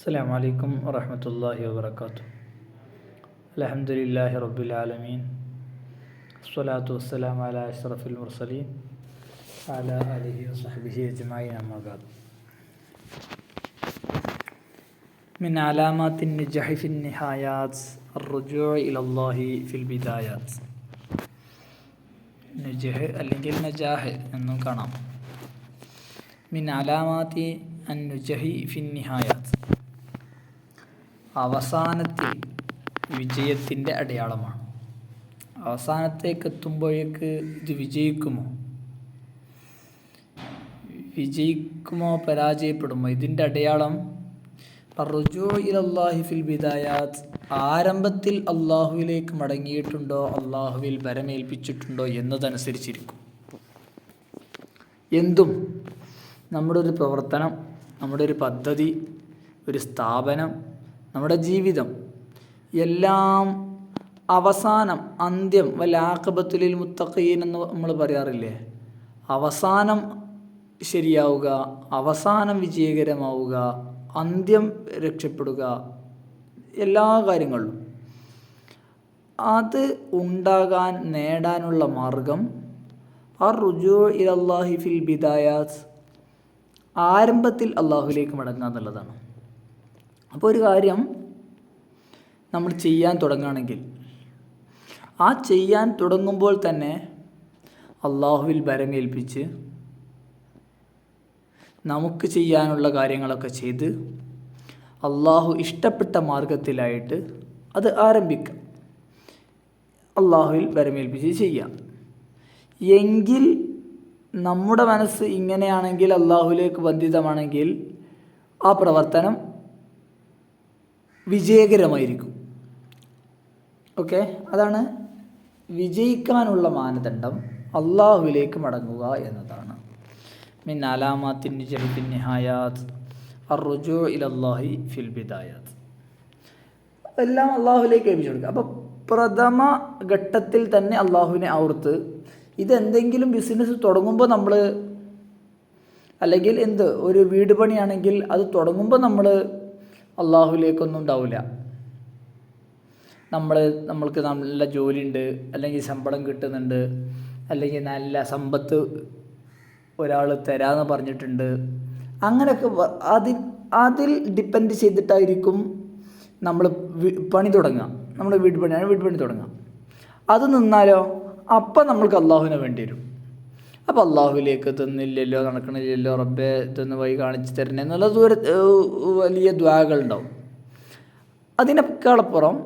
السلام عليكم ورحمة الله وبركاته. الحمد لله رب العالمين، الصلاة والسلام على أشرف المرسلين وعلى آله وصحبه أجمعين، أما بعد. من علامات النجاح في النهايات الرجوع إلى الله في البدايات. നജഹ് അല്ലെങ്കിൽ നജാഹ് എന്നും കാണാം. മിൻ അലാമാത്തി അന്നുജഹി ഫിൻ നിഹായാത്ത്, അവസാനത്തിൽ വിജയത്തിൻ്റെ അടയാളമാണ്. അവസാനത്തേക്ക് എത്തുമ്പോഴേക്ക് ഇത് വിജയിക്കുമോ പരാജയപ്പെടുമോ? ഇതിൻ്റെ അടയാളം റുജൂ ഇലല്ലാഹി ഫിൽ ബിദായാത്ത്, ആരംഭത്തിൽ അള്ളാഹുവിലേക്ക് മടങ്ങിയിട്ടുണ്ടോ, അള്ളാഹുവിൽ ഭരമേൽപ്പിച്ചിട്ടുണ്ടോ എന്നതനുസരിച്ചിരിക്കും. എന്തും നമ്മുടെ ഒരു പ്രവർത്തനം, നമ്മുടെ ഒരു പദ്ധതി, ഒരു സ്ഥാപനം, നമ്മുടെ ജീവിതം എല്ലാം അവസാനം, അന്ത്യം വലാഖിബത്തുലിൽ മുത്തഖീൻ എന്ന് നമ്മൾ പറയാറില്ലേ, അവസാനം ശരിയാവുക, അവസാനം വിജയകരമാവുക, അന്ത്യം രക്ഷപ്പെടുക, എല്ലാ കാര്യങ്ങളിലും അത് ഉണ്ടാകാൻ നേടാനുള്ള മാർഗം റുജൂ ഇലല്ലാഹി ഫിൽ ബിദായാത്ത്, ആരംഭത്തിൽ അള്ളാഹുലേക്ക് മടങ്ങുക എന്നുള്ളതാണ്. അപ്പോൾ ഒരു കാര്യം നമ്മൾ ചെയ്യാൻ തുടങ്ങുകയാണെങ്കിൽ ആ ചെയ്യാൻ തുടങ്ങുമ്പോൾ തന്നെ അള്ളാഹുവിൽ ഭരമേൽപ്പിച്ച് നമുക്ക് ചെയ്യാനുള്ള കാര്യങ്ങളൊക്കെ ചെയ്ത് അള്ളാഹു ഇഷ്ടപ്പെട്ട മാർഗത്തിലായിട്ട് അത് ആരംഭിക്കാം. അള്ളാഹുവിൽ ഭരമേൽപ്പിച്ച് ചെയ്യാം. എങ്കിൽ നമ്മുടെ മനസ്സ് ഇങ്ങനെയാണെങ്കിൽ, അള്ളാഹുവിലേക്ക് ബന്ധിതമാണെങ്കിൽ ആ പ്രവർത്തനം വിജയകരമായിരിക്കും. ഓക്കെ, അതാണ് വിജയിക്കാനുള്ള മാനദണ്ഡം, അള്ളാഹുവിലേക്ക് മടങ്ങുക എന്നതാണ്. മിൻ അലാമാത്തിൻ നജഹി ഫിൻ നിഹായാത്ത് അർറുജൂ ഇലല്ലാഹി ഫിൽ ബിദായാത്ത്, എല്ലാം അള്ളാഹുവിലേക്ക് ഏൽപ്പിച്ചു കൊടുക്കുക. അപ്പോൾ പ്രഥമ ഘട്ടത്തിൽ തന്നെ അള്ളാഹുവിനെ ഓർത്ത്, ഇതെന്തെങ്കിലും ബിസിനസ് തുടങ്ങുമ്പോൾ നമ്മൾ, അല്ലെങ്കിൽ ഒരു വീട് പണിയാണെങ്കിൽ അത് തുടങ്ങുമ്പോൾ നമ്മൾ അള്ളാഹുവിലേക്കൊന്നും ഉണ്ടാവില്ല. നമ്മൾക്ക് നല്ല ജോലിയുണ്ട്, അല്ലെങ്കിൽ ശമ്പളം കിട്ടുന്നുണ്ട്, അല്ലെങ്കിൽ നല്ല സമ്പത്ത് ഒരാൾ തരാമെന്ന് പറഞ്ഞിട്ടുണ്ട്, അങ്ങനെയൊക്കെ അതിൽ ഡിപ്പെൻഡ് ചെയ്തിട്ടായിരിക്കും നമ്മൾ പണി തുടങ്ങുക. നമ്മൾ വീട് പണി തുടങ്ങുക. അത് നിന്നാലോ അപ്പം നമ്മൾക്ക് അള്ളാഹുവിനെ വേണ്ടി വരും. അപ്പോൾ അള്ളാഹുവിലേക്ക് തന്നില്ലല്ലോ, നടക്കണില്ലല്ലോ, റബ്ബേ ഇതൊന്ന് വഴി കാണിച്ച് തരണേ എന്നുള്ള വലിയ ദ്വാകളുണ്ടാവും. അതിനേക്കാളപ്പുറം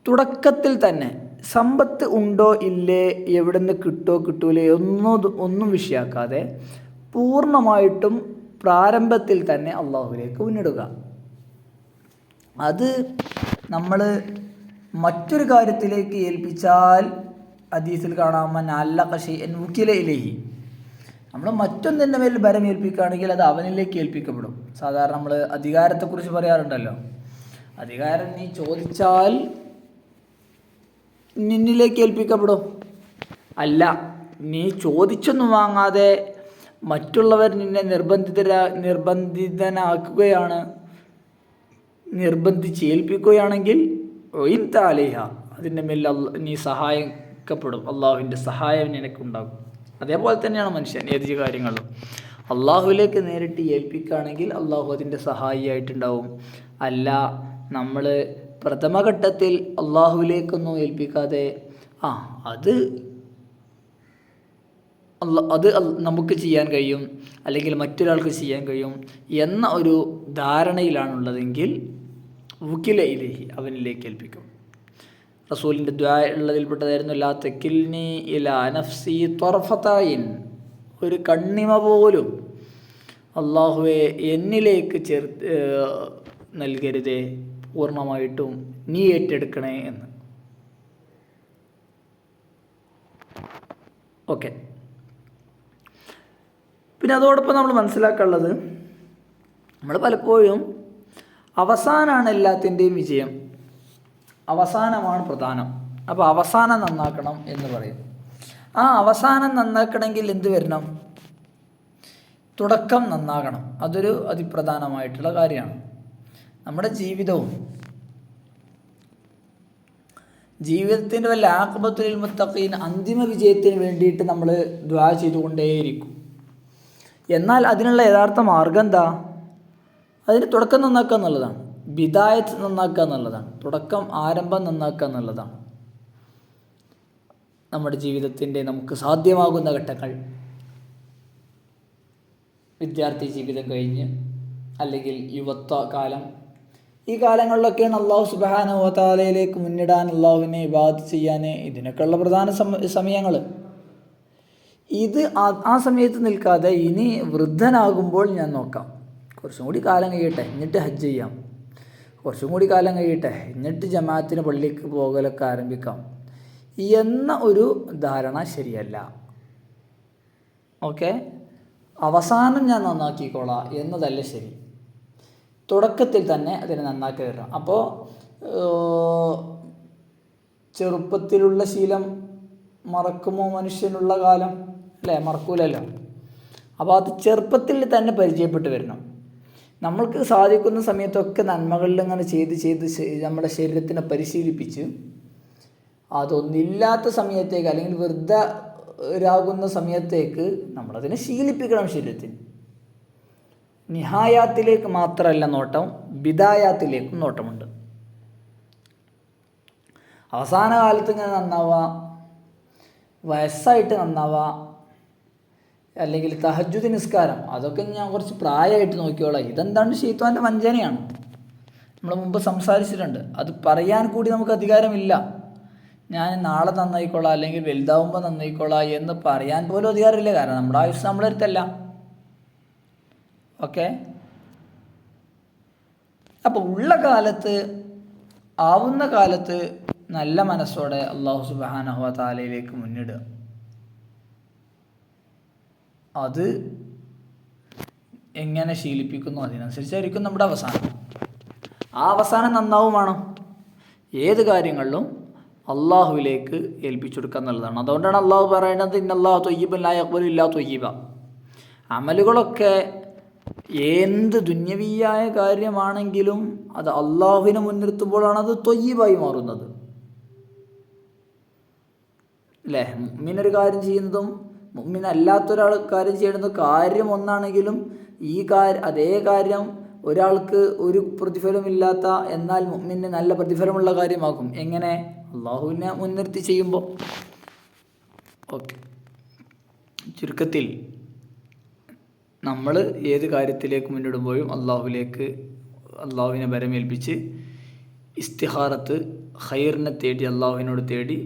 തുടക്കത്തിൽ തന്നെ സമ്പത്ത് ഉണ്ടോ ഇല്ലേ, എവിടെ നിന്ന് കിട്ടൂലേ ഒന്നും വിഷയാക്കാതെ പൂർണ്ണമായിട്ടും പ്രാരംഭത്തിൽ തന്നെ അള്ളാഹുവിലേക്ക് മുന്നിടുക. അത് നമ്മൾ മറ്റൊരു കാര്യത്തിലേക്ക് ഏൽപ്പിച്ചാൽ ഹദീസിൽ കാണാം, മൻ അല്ലഖ ശൈഅൻ വുകില ഇലൈഹി, നമ്മൾ മറ്റൊന്നിൻ്റെ മേൽ ഭരമേൽപ്പിക്കുകയാണെങ്കിൽ അത് അവനിലേക്ക് ഏൽപ്പിക്കപ്പെടും. സാധാരണ നമ്മൾ അധികാരത്തെക്കുറിച്ച് പറയാറുണ്ടല്ലോ, അധികാരം നീ ചോദിച്ചാൽ നിന്നിലേക്ക് ഏൽപ്പിക്കപ്പെടും. അല്ല, നീ ചോദിച്ചൊന്നും വാങ്ങാതെ മറ്റുള്ളവർ നിന്നെ നിർബന്ധിതനാക്കുകയാണ്, നിർബന്ധിച്ച് ഏൽപ്പിക്കുകയാണെങ്കിൽ ഒയിൻ താലേഹ, അതിൻ്റെ മേൽ നീ സഹായിക്കപ്പെടും, അള്ളാഹുവിൻ്റെ സഹായം നിനക്കുണ്ടാകും. അതേപോലെ തന്നെയാണ് മനുഷ്യൻ ഏത് കാര്യങ്ങളും അള്ളാഹുവിലേക്ക് നേരിട്ട് ഏൽപ്പിക്കുകയാണെങ്കിൽ അള്ളാഹു അതിൻ്റെ സഹായിയായിട്ടുണ്ടാവും. അല്ല, നമ്മൾ പ്രഥമഘട്ടത്തിൽ അള്ളാഹുവിലേക്കൊന്നും ഏൽപ്പിക്കാതെ അത് നമുക്ക് ചെയ്യാൻ കഴിയും, അല്ലെങ്കിൽ മറ്റൊരാൾക്ക് ചെയ്യാൻ കഴിയും എന്ന ഒരു ധാരണയിലാണുള്ളതെങ്കിൽ വുകില ഇലൈഹി, അവനിലേക്ക് ഏൽപ്പിക്കും. റസൂലിൻ്റെ ദുആ ഉള്ളതിൽപ്പെട്ടതായിരുന്നു, ലാ തകിൽനി ഇലാ നഫ്സി ത്വർഫത ഐൻ, ഒരു കണ്ണിമ പോലും അള്ളാഹുവെ എന്നിലേക്ക് നൽകരുതേ, പൂർണ്ണമായിട്ടും നീ ഏറ്റെടുക്കണേ എന്ന്. ഓക്കെ, പിന്നെ അതോടൊപ്പം നമ്മൾ മനസ്സിലാക്കാനുള്ളത്, നമ്മൾ പലപ്പോഴും അവസാനമാണ് എല്ലാത്തിൻ്റെയും വിജയം, അവസാനമാണ് പ്രധാനം. അപ്പോൾ അവസാനം നന്നാക്കണം എന്ന് പറയും. ആ അവസാനം നന്നാക്കണമെങ്കിൽ എന്ത് വരണം? തുടക്കം നന്നാകണം. അതൊരു അതിപ്രധാനമായിട്ടുള്ള കാര്യമാണ്. നമ്മുടെ ജീവിതത്തിൻ്റെ വല്ല ആഖിബത്തുൽ മുത്തഖീൻ, അന്തിമ വിജയത്തിന് വേണ്ടിയിട്ട് നമ്മൾ ദുആ ചെയ്തുകൊണ്ടേയിരിക്കും. എന്നാൽ അതിനുള്ള യഥാർത്ഥ മാർഗം എന്താ? അതിന് തുടക്കം നന്നാക്കുക എന്നുള്ളതാണ്. ബിദായത്ത് നന്നാക്കുക എന്നുള്ളതാണ്. ആരംഭം നന്നാക്കുക എന്നുള്ളതാണ്. നമ്മുടെ ജീവിതത്തിൻ്റെ നമുക്ക് സാധ്യമാകുന്ന ഘട്ടങ്ങൾ, വിദ്യാർത്ഥി ജീവിതം കഴിഞ്ഞ് അല്ലെങ്കിൽ യുവത്വ കാലം, ഈ കാലങ്ങളിലൊക്കെയാണ് അള്ളാഹു സുബ്ഹാനഹു വ തആലയിലേക്ക് മുന്നിടാൻ, അള്ളാഹുവിനെ ഇബാദത്ത് ചെയ്യാൻ, ഇതിനൊക്കെയുള്ള പ്രധാന സമയങ്ങൾ. ഇത് ആ സമയത്ത് നിൽക്കാതെ ഇനി വൃദ്ധനാകുമ്പോൾ ഞാൻ നോക്കാം, കുറച്ചും കൂടി കാലം കഴിയട്ടെ എന്നിട്ട് ഹജ്ജ് ചെയ്യാം, കുറച്ചും കൂടി കാലം കഴിയട്ടെ എന്നിട്ട് ജമാഅത്തിന് പള്ളിക്ക് പോകലൊക്കെ ആരംഭിക്കാം എന്ന ഒരു ധാരണ ശരിയല്ല. ഓക്കെ, അവസാനം ഞാൻ നന്നാക്കിക്കോളാം എന്നതല്ല ശരി. തുടക്കത്തിൽ തന്നെ അതിനെ നന്നാക്കി തരണം. അപ്പോൾ ചെറുപ്പത്തിലുള്ള ശീലം മറക്കുമോ മനുഷ്യനുള്ള കാലം, അല്ലേ? മറക്കൂലല്ലോ. അപ്പോൾ അത് ചെറുപ്പത്തിൽ തന്നെ പരിചയപ്പെട്ട് വരണം. നമ്മൾക്ക് സാധിക്കുന്ന സമയത്തൊക്കെ നന്മകളിൽ ഇങ്ങനെ ചെയ്ത് നമ്മുടെ ശരീരത്തിനെ പരിശീലിപ്പിച്ച് അതൊന്നില്ലാത്ത സമയത്തേക്ക് അല്ലെങ്കിൽ വൃദ്ധരാകുന്ന സമയത്തേക്ക് നമ്മളതിനെ ശീലിപ്പിക്കണം. ശരീരത്തിന് നിഹായാത്തിലേക്ക് മാത്രമല്ല നോട്ടം, ബിദായാത്തിലേക്കും നോട്ടമുണ്ട്. അവസാന കാലത്ത് ഇങ്ങനെ നന്നാവുക, വയസ്സായിട്ട് നന്നാവുക, അല്ലെങ്കിൽ തഹജ്ജുദ് നിസ്കാരം, അതൊക്കെ ഞാൻ കുറച്ച് പ്രായമായിട്ട് നോക്കിയോളാം. ഇതെന്താണ് ശൈത്വാൻ്റെ വഞ്ചനയാണ്. നമ്മൾ മുമ്പ് സംസാരിച്ചിട്ടുണ്ട്. അത് പറയാൻ കൂടി നമുക്ക് അധികാരമില്ല. ഞാൻ നാളെ നന്നായിക്കോളാം അല്ലെങ്കിൽ വലുതാവുമ്പോൾ നന്നായിക്കോളാം എന്ന് പറയാൻ പോലും അധികാരമില്ല. കാരണം നമ്മുടെ ആയുസ് നമ്മളെ അടുത്തല്ല. ഓക്കെ, അപ്പോൾ ഉള്ള കാലത്ത്, ആവുന്ന കാലത്ത് നല്ല മനസ്സോടെ അള്ളാഹു സുബ്ഹാനഹു വ തആലയിലേക്ക് മുന്നിടുക. അത് എങ്ങനെ ശീലിപ്പിക്കുന്നു അതിനനുസരിച്ചായിരിക്കും നമ്മുടെ അവസാനം. ആ അവസാനം നന്നാവും വേണം. ഏത് കാര്യങ്ങളിലും അള്ളാഹുവിലേക്ക് ഏൽപ്പിച്ചു കൊടുക്കുക എന്നുള്ളതാണ്. അതുകൊണ്ടാണ് അള്ളാഹു പറയുന്നത് ഇന്നല്ലാഹു ത്വയ്യിബുൻ ലാ യഖ്ബലു ഇല്ലാ ത്വയ്യിബ. അമലുകളൊക്കെ എന്ത് ദുന്യവിയായ കാര്യമാണെങ്കിലും അത് അള്ളാഹുവിനെ മുൻനിർത്തുമ്പോഴാണ് അത് ത്വയ്യിബായി മാറുന്നത്. അല്ലേ? മുഅ്മിനൊരു കാര്യം ചെയ്യുന്നതും മുഅ്മിൻ അല്ലാത്തൊരാൾ കാര്യം ചെയ്യുന്നത് കാര്യം ഒന്നാണെങ്കിലും അതേ കാര്യം ഒരാൾക്ക് ഒരു പ്രതിഫലമില്ലാത്ത എന്നാൽ മുഅ്മിന് നല്ല പ്രതിഫലമുള്ള കാര്യമാകും. എങ്ങനെ? അള്ളാഹുവിനെ മുൻനിർത്തി ചെയ്യുമ്പോൾ. ഓക്കെ, ചുരുക്കത്തിൽ നമ്മൾ ഏത് കാര്യത്തിലേക്ക് മുന്നിടുമ്പോഴും അള്ളാഹുവിനെ ബരമേൽപ്പിച്ച് ഇസ്തിഖാറത്ത് ഖൈറിനെ തേടി, അള്ളാഹുവിനോട് തേടി,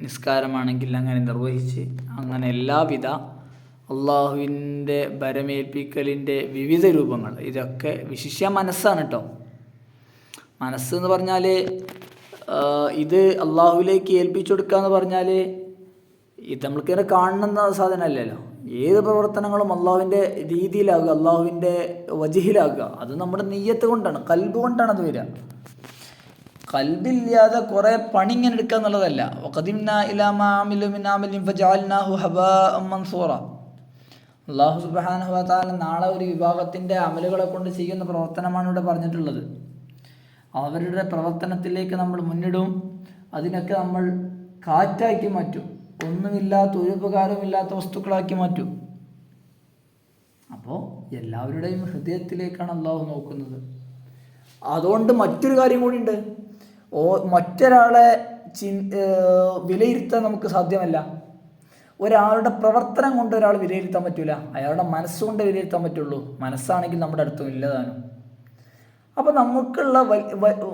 നിസ്കാരമാണെങ്കിൽ അങ്ങനെ നിർവഹിച്ച്, അങ്ങനെ എല്ലാവിധ അള്ളാഹുവിൻ്റെ ബരമേൽപ്പിക്കലിൻ്റെ വിവിധ രൂപങ്ങൾ, ഇതൊക്കെ വിശിഷ്യ മനസ്സാണ് കേട്ടോ. മനസ്സ് എന്ന് പറഞ്ഞാൽ ഇത് അള്ളാഹുവിലേക്ക് ഏൽപ്പിച്ചു കൊടുക്കുക എന്ന് പറഞ്ഞാൽ ഇത് നമ്മൾക്കിങ്ങനെ കാണുന്ന സാധനമല്ലല്ലോ. ഏത് പ്രവർത്തനങ്ങളും അള്ളാഹുവിൻ്റെ രീതിയിലാകുക, അള്ളാഹുവിൻ്റെ വജ്ഹിലാകുക. അത് നമ്മുടെ നിയ്യത്ത് കൊണ്ടാണ്, ഖൽബ് കൊണ്ടാണ് അത് വരിക. ഖൽബില്ലാതെ കുറേ പണി ഇങ്ങനെ എടുക്കുക എന്നുള്ളതല്ല. വഖദിംനാ ഇലാ മാ അമിലു മിൻ അമലിൻ ഫജഅൽനാഹു ഹബാഅൻ മൻസൂറ. അല്ലാഹു സുബ്ഹാനഹു വ തആല നാളെ ഒരു വിഭാഗത്തിൻ്റെ അമലുകളെ കൊണ്ട് ചെയ്യുന്ന പ്രവർത്തനമാണ് ഇവിടെ പറഞ്ഞിട്ടുള്ളത്. അവരുടെ പ്രവർത്തനത്തിലേക്ക് നമ്മൾ മുന്നിടും, അതിനൊക്കെ നമ്മൾ കാറ്റാക്കി മാറ്റും, ഒന്നുമില്ലാത്ത ഒരു ഉപകാരമില്ലാത്ത വസ്തുക്കളാക്കി മാറ്റും. അപ്പോൾ എല്ലാവരുടെയും ഹൃദയത്തിലേക്കാണ് അള്ളാഹു നോക്കുന്നത്. അതുകൊണ്ട് മറ്റൊരു കാര്യം കൂടിയുണ്ട്. മറ്റൊരാളെ വിലയിരുത്താൻ നമുക്ക് സാധ്യമല്ല. ഒരാളുടെ പ്രവർത്തനം കൊണ്ട് ഒരാൾ വിലയിരുത്താൻ പറ്റില്ല, അയാളുടെ മനസ്സുകൊണ്ട് വിലയിരുത്താൻ പറ്റുള്ളൂ. മനസ്സാണെങ്കിൽ നമ്മുടെ അടുത്തും ഇല്ലതാനും. അപ്പോൾ നമുക്കുള്ള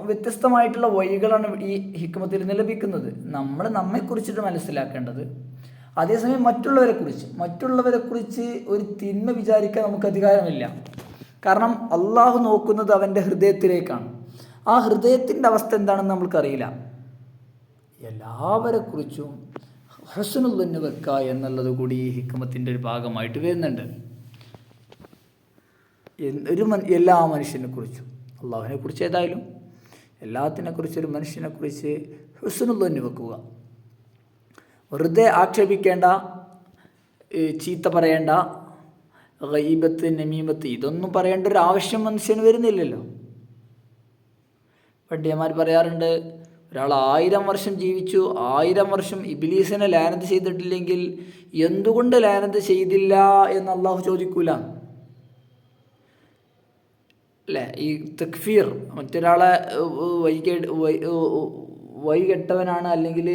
വ്യത്യസ്തമായിട്ടുള്ള വഴികളാണ് ഈ ഹിക്മത്തിൽ നിന്ന് ലഭിക്കുന്നത്. നമ്മൾ നമ്മെക്കുറിച്ചിട്ട് മനസ്സിലാക്കേണ്ടത്. അതേസമയം മറ്റുള്ളവരെക്കുറിച്ച് ഒരു തിന്മ വിചാരിക്കാൻ നമുക്ക് അധികാരമില്ല. കാരണം അള്ളാഹു നോക്കുന്നത് അവൻ്റെ ഹൃദയത്തിലേക്കാണ്. ആ ഹൃദയത്തിൻ്റെ അവസ്ഥ എന്താണെന്ന് നമ്മൾക്കറിയില്ല. എല്ലാവരെക്കുറിച്ചും ഹുസ്നുൽ ദന്ന് വെക്കുക എന്നുള്ളത് കൂടി ഈ ഹിക്മത്തിൻ്റെ ഒരു ഭാഗമായിട്ട് വരുന്നുണ്ട്. എല്ലാ മനുഷ്യനെക്കുറിച്ചും, അള്ളാഹുവിനെക്കുറിച്ച് ഏതായാലും എല്ലാത്തിനെക്കുറിച്ച്, ഒരു മനുഷ്യനെക്കുറിച്ച് ഹുസ്നുൽ ദന്ന് വെക്കുക. വെറുതെ ആക്ഷേപിക്കേണ്ട, ചീത്ത പറയേണ്ട, ഗീബത്ത്, നമീമത്ത് ഇതൊന്നും പറയേണ്ട ഒരു ആവശ്യം മനുഷ്യന് വരുന്നില്ലല്ലോ. പണ്ഡിതന്മാർ പറയാറുണ്ട്, ഒരാൾ 1000 വർഷം ജീവിച്ചു, 1000 വർഷം ഇബ്ലീസിനെ ലാനത്ത് ചെയ്തിട്ടില്ലെങ്കിൽ എന്തുകൊണ്ട് ലാനത്ത് ചെയ്തില്ല എന്ന് അള്ളാഹു ചോദിക്കൂല. അല്ലേ? ഈ തക്ഫീർ, മറ്റൊരാളെ വൈകെട്ടവനാണ് അല്ലെങ്കിൽ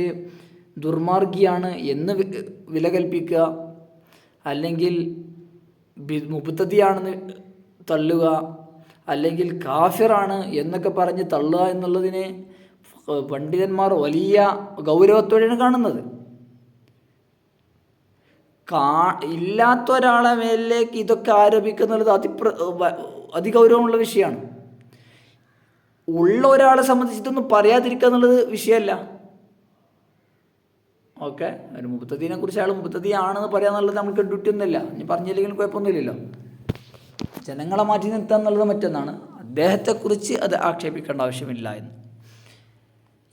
ദുർമാർഗിയാണ് എന്ന് വില കൽപ്പിക്കുക, അല്ലെങ്കിൽ മുബ്തദിയാണെന്ന് തള്ളുക, അല്ലെങ്കിൽ കാഫിറാണ് എന്നൊക്കെ പറഞ്ഞ് തള്ളുക എന്നുള്ളതിനെ പണ്ഡിതന്മാർ വലിയ ഗൗരവത്തോടെയാണ് കാണുന്നത്. ഇല്ലാത്ത ഒരാളെ മേലിലേക്ക് ഇതൊക്കെ ആരോപിക്കുന്നുള്ളത് അതിഗൗരവമുള്ള വിഷയമാണ്. ഉള്ള ഒരാളെ സംബന്ധിച്ച് ഇതൊന്നും പറയാതിരിക്കുക എന്നുള്ളത് വിഷയമല്ല. ഓക്കെ, ഒരു മുബ്തദീനെ കുറിച്ച് അയാൾ മുബ്തദിയാണെന്ന് പറയാന്നുള്ളത് നമുക്ക് ഡ്യൂട്ടി ഒന്നുമില്ല. ഇനി പറഞ്ഞില്ലെങ്കിലും കുഴപ്പമൊന്നുമില്ലല്ലോ. ജനങ്ങളെ മാറ്റി നിർത്തുക എന്നുള്ളത് മറ്റൊന്നാണ്, അദ്ദേഹത്തെക്കുറിച്ച് അത് ആക്ഷേപിക്കേണ്ട ആവശ്യമില്ല എന്ന്.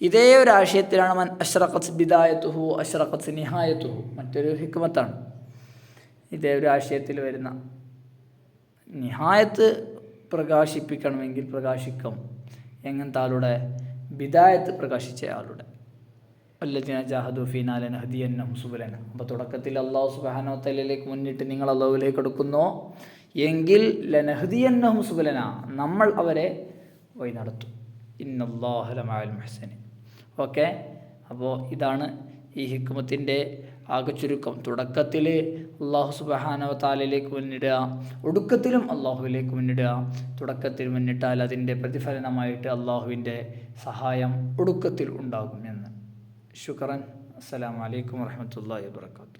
ഇതേ ഒരു ആശയത്തിലാണ് മൻ അഷ്റഖത്ത് ബിദായത്തുഹു അഷ്റഖത്ത് നിഹായത്തുഹു, മറ്റൊരു ഹിക്മത്താണ്. ഇതേ ഒരു ആശയത്തിൽ വരുന്ന നിഹായത്ത് പ്രകാശിപ്പിക്കണമെങ്കിൽ പ്രകാശിക്കും എങ്ങനത്തെ ആളുടെ? ബിദായത്ത് പ്രകാശിച്ച ആളുടെ. വല്ലദീന ജാഹദു ഫീനാ ലനഹ്ദിയന്നഹും സുബുലനാ. അപ്പോൾ തുടക്കത്തിൽ അല്ലാഹു സുബ്ഹാനഹു വ തആലയിലേക്ക് മുന്നിട്ട് നിങ്ങൾ അല്ലാഹുവിലേക്ക് അടുക്കുന്നോ എങ്കിൽ ലനഹ്ദിയന്നഹും സുബുലനാ, നമ്മൾ അവരെ വഴി നടത്തും. ഇന്നല്ലാഹ ലമഅൽ മുഹ്സിനീൻ. ഓക്കെ, അപ്പോൾ ഇതാണ് ഈ ഹിക്മത്തിൻ്റെ ആകെ ചുരുക്കം. തുടക്കത്തിൽ അല്ലാഹു സുബ്ഹാനഹു വ തആലയിലേക്ക് മുന്നിടുക, ഒടുക്കത്തിലും അല്ലാഹുവിലേക്ക് മുന്നിടുക. തുടക്കത്തിൽ മുന്നിട്ടാൽ അതിൻ്റെ പ്രതിഫലനമായിട്ട് അല്ലാഹുവിൻ്റെ സഹായം ഒടുക്കത്തിൽ ഉണ്ടാകും എന്ന്. ശുക്രൻ. അസ്സലാമു അലൈക്കും വറഹ്മത്തുള്ളാഹി വബറകാതുഹു.